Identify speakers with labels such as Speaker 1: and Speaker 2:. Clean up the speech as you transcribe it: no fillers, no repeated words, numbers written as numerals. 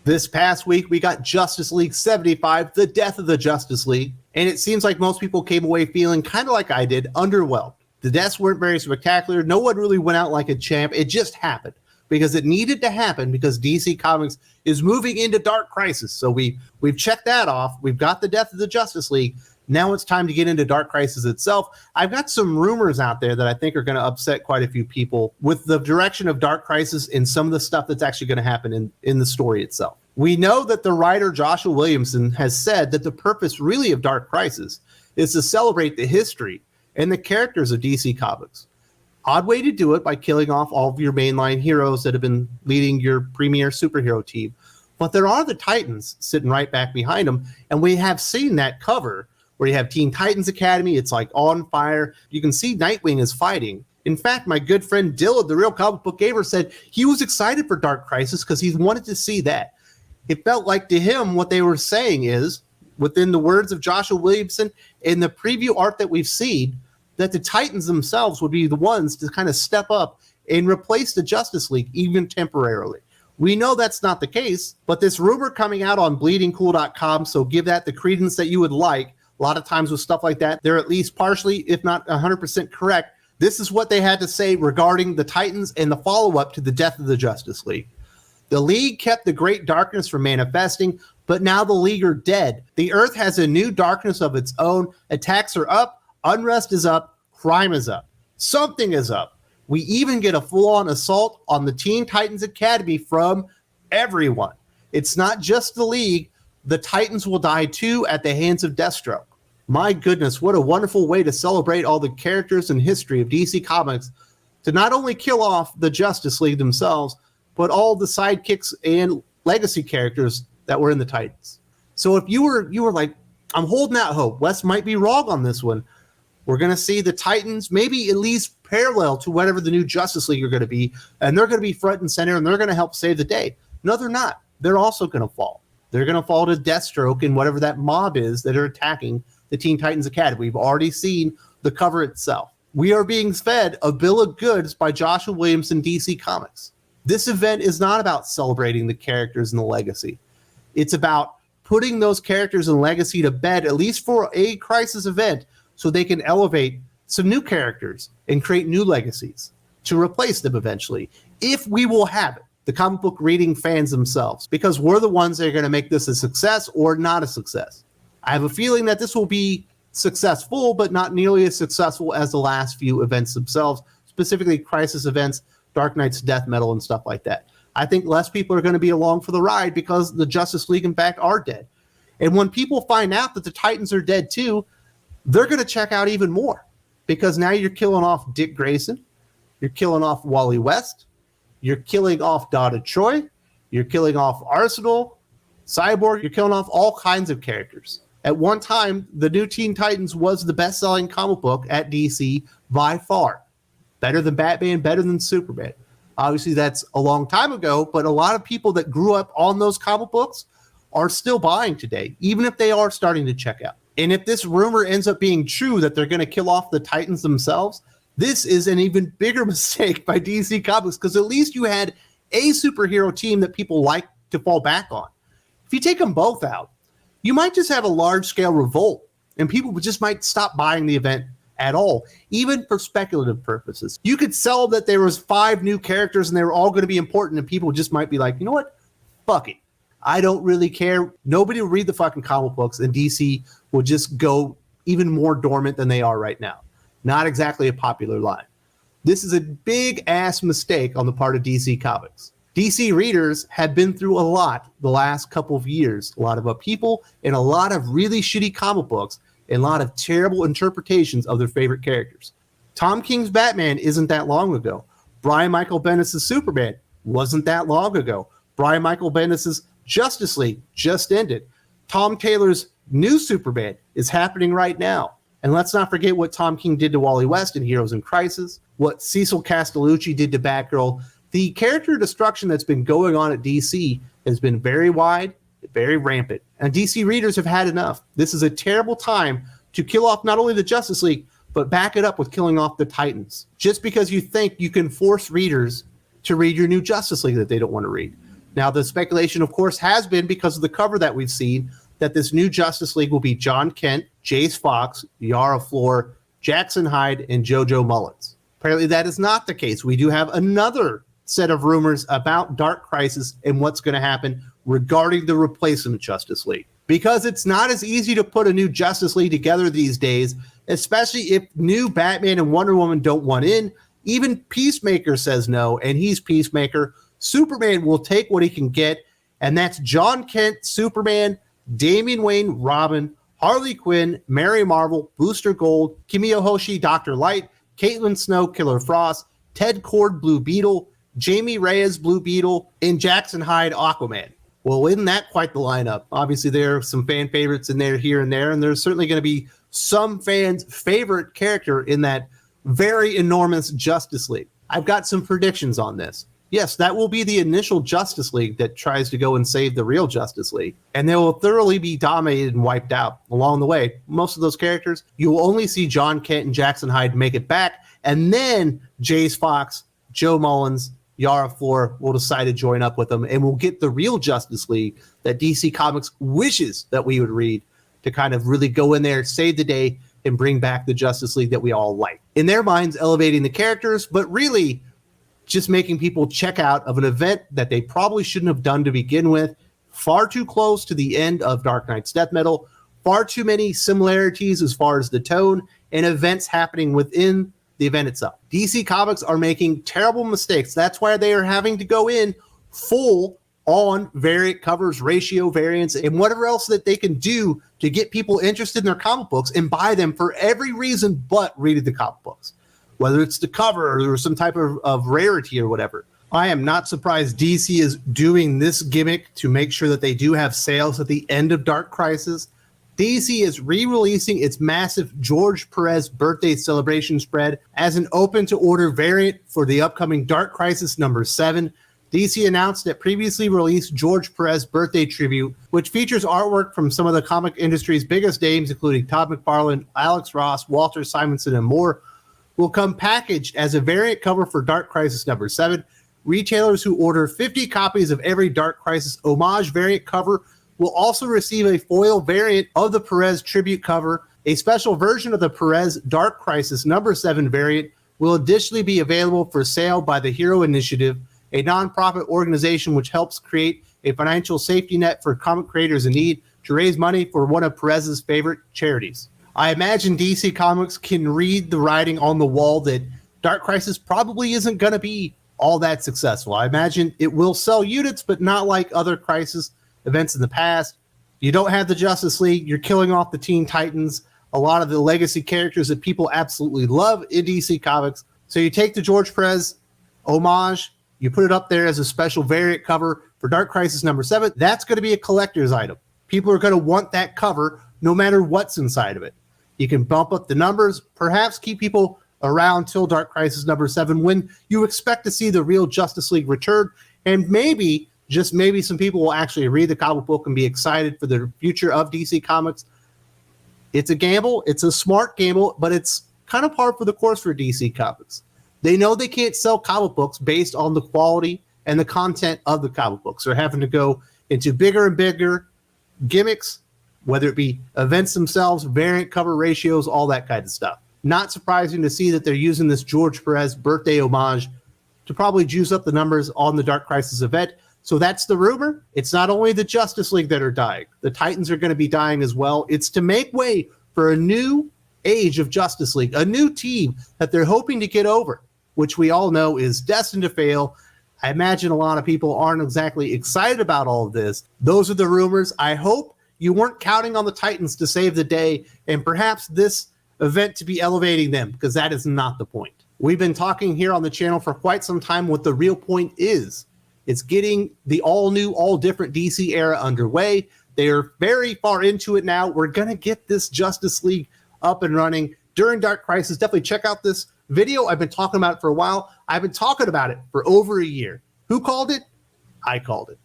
Speaker 1: This past week, we got Justice League 75, The Death of the Justice League, and it seems like most people came away feeling kind of like I did, underwhelmed. The deaths weren't very spectacular. No one really went out like a champ. It just happened because it needed to happen because DC Comics is moving into Dark Crisis. So we've checked that off. We've got The Death of the Justice League. Now it's time to get into Dark Crisis itself. I've got some rumors out there that I think are going to upset quite a few people with the direction of Dark Crisis and some of the stuff that's actually going to happen in the story itself. We know that the writer Joshua Williamson has said that the purpose really of Dark Crisis is to celebrate the history and the characters of DC Comics. Odd way to do it by killing off all of your mainline heroes that have been leading your premier superhero team. But there are the Titans sitting right back behind them, and we have seen that cover where you have Teen Titans Academy. It's like on fire. You can see Nightwing is fighting. In fact, my good friend Dylan, the Real Comic Book Gamer, said he was excited for Dark Crisis because he wanted to see that. It felt like to him what they were saying is, within the words of Joshua Williamson, in the preview art that we've seen, that the Titans themselves would be the ones to kind of step up and replace the Justice League, even temporarily. We know that's not the case, but this rumor coming out on bleedingcool.com, so give that the credence that you would like. A lot of times with stuff like that, they're at least partially, if not 100% correct. This is what they had to say regarding the Titans and the follow-up to the Death of the Justice League. The League kept the great darkness from manifesting, but now the League are dead. The Earth has a new darkness of its own. Attacks are up, unrest is up, crime is up. Something is up. We even get a full-on assault on the Teen Titans Academy from everyone. It's not just the League. The Titans will die too at the hands of Deathstroke. My goodness, what a wonderful way to celebrate all the characters and history of DC Comics, to not only kill off the Justice League themselves, but all the sidekicks and legacy characters that were in the Titans. So if you were like, I'm holding out hope, Wes might be wrong on this one, we're going to see the Titans maybe at least parallel to whatever the new Justice League are going to be, and they're going to be front and center, and they're going to help save the day. No, they're not. They're also going to fall. They're going to fall to Deathstroke and whatever that mob is that are attacking the Teen Titans Academy. We've already seen the cover itself. We are being fed a bill of goods by Joshua Williamson, DC Comics. This event is not about celebrating the characters and the legacy. It's about putting those characters and legacy to bed, at least for a crisis event, so they can elevate some new characters and create new legacies to replace them eventually, if we will have it. The comic book reading fans themselves, because we're the ones that are going to make this a success or not a success. I have a feeling that this will be successful, but not nearly as successful as the last few events themselves, specifically crisis events, Dark Knight's Death Metal, and stuff like that. I think less people are going to be along for the ride because the Justice League, in fact, are dead. And when people find out that the Titans are dead too, they're going to check out even more, because now you're killing off Dick Grayson, you're killing off Wally West, you're killing off Donna Troy, you're killing off Arsenal, Cyborg, you're killing off all kinds of characters. At one time, the new Teen Titans was the best-selling comic book at DC by far. Better than Batman, better than Superman. Obviously, that's a long time ago, but a lot of people that grew up on those comic books are still buying today, even if they are starting to check out. And if this rumor ends up being true that they're going to kill off the Titans themselves, this is an even bigger mistake by DC Comics, because at least you had a superhero team that people like to fall back on. If you take them both out, you might just have a large-scale revolt, and people just might stop buying the event at all, even for speculative purposes. You could sell that there was 5 new characters and they were all going to be important, and people just might be like, you know what? Fuck it. I don't really care. Nobody will read the fucking comic books, and DC will just go even more dormant than they are right now. Not exactly a popular line. This is a big-ass mistake on the part of DC Comics. DC readers have been through a lot the last couple of years. A lot of upheaval and a lot of really shitty comic books and a lot of terrible interpretations of their favorite characters. Tom King's Batman isn't that long ago. Brian Michael Bendis' Superman wasn't that long ago. Brian Michael Bendis' Justice League just ended. Tom Taylor's new Superman is happening right now. And let's not forget what Tom King did to Wally West in Heroes in Crisis, what Cecil Castellucci did to Batgirl. The character destruction that's been going on at DC has been very wide, very rampant. And DC readers have had enough. This is a terrible time to kill off not only the Justice League, but back it up with killing off the Titans. Just because you think you can force readers to read your new Justice League that they don't want to read. Now, the speculation, of course, has been because of the cover that we've seen that this new Justice League will be Jon Kent, Jace Fix, Yara Flor, Jackson Hyde, and Jo Mulleins. Apparently, that is not the case. We do have another set of rumors about Dark Crisis and what's going to happen regarding the replacement Justice League. Because it's not as easy to put a new Justice League together these days, especially if new Batman and Wonder Woman don't want in. Even Peacemaker says no, and he's Peacemaker. Superman will take what he can get, and that's Jon Kent, Superman, Damian Wayne, Robin, Harley Quinn, Mary Marvel, Booster Gold, Kimiyoshi, Dr. Light, Caitlin Snow, Killer Frost, Ted Kord, Blue Beetle, Jamie Reyes, Blue Beetle, and Jackson Hyde, Aquaman. Well, isn't that quite the lineup? Obviously, there are some fan favorites in there here and there, and there's certainly going to be some fans' favorite character in that very enormous Justice League. I've got some predictions on this. Yes, that will be the initial Justice League that tries to go and save the real Justice League, and they will thoroughly be dominated and wiped out along the way. Most of those characters, you will only see Jon Kent and Jackson Hyde make it back, and then Jace Fix, Jo Mulleins, Yara Flor will decide to join up with them, and we'll get the real Justice League that DC Comics wishes that we would read to kind of really go in there, save the day, and bring back the Justice League that we all like. In their minds, elevating the characters, but really just making people check out of an event that they probably shouldn't have done to begin with. Far too close to the end of Dark Knight's Death Metal, far too many similarities as far as the tone and events happening within the event itself. DC Comics are making terrible mistakes. That's why they are having to go in full on variant covers, ratio variants, and whatever else that they can do to get people interested in their comic books and buy them for every reason but reading the comic books. Whether it's the cover or some type of rarity or whatever. I am not surprised DC is doing this gimmick to make sure that they do have sales at the end of Dark Crisis. DC is re-releasing its massive George Perez birthday celebration spread as an open-to-order variant for the upcoming Dark Crisis number 7. DC announced that previously released George Perez birthday tribute, which features artwork from some of the comic industry's biggest names, including Todd McFarlane, Alex Ross, Walter Simonson, and more, will come packaged as a variant cover for Dark Crisis number 7. Retailers who order 50 copies of every Dark Crisis homage variant cover will also receive a foil variant of the Perez tribute cover. A special version of the Perez Dark Crisis number 7 variant will additionally be available for sale by the Hero Initiative, a nonprofit organization which helps create a financial safety net for comic creators in need to raise money for one of Perez's favorite charities. I imagine DC Comics can read the writing on the wall that Dark Crisis probably isn't going to be all that successful. I imagine it will sell units, but not like other Crisis events in the past. You don't have the Justice League. You're killing off the Teen Titans, a lot of the legacy characters that people absolutely love in DC Comics. So you take the George Perez homage, you put it up there as a special variant cover for Dark Crisis number 7. That's going to be a collector's item. People are going to want that cover no matter what's inside of it. You can bump up the numbers, perhaps keep people around till Dark Crisis number 7 when you expect to see the real Justice League return, and maybe, just maybe, some people will actually read the comic book and be excited for the future of DC Comics. It's a gamble. It's a smart gamble, but it's kind of par for the course for DC Comics. They know they can't sell comic books based on the quality and the content of the comic books. They're having to go into bigger and bigger gimmicks, whether it be events themselves, variant cover ratios, all that kind of stuff. Not surprising to see that they're using this George Perez birthday homage to probably juice up the numbers on the Dark Crisis event. So that's the rumor. It's not only the Justice League that are dying. The Titans are going to be dying as well. It's to make way for a new age of Justice League, a new team that they're hoping to get over, which we all know is destined to fail. I imagine a lot of people aren't exactly excited about all of this. Those are the rumors. I hope you weren't counting on the Titans to save the day and perhaps this event to be elevating them, because that is not the point. We've been talking here on the channel for quite some time what the real point is. It's getting the all-new, all-different DC era underway. They are very far into it now. We're going to get this Justice League up and running during Dark Crisis. Definitely check out this video. I've been talking about it for a while. I've been talking about it for over a year. Who called it? I called it.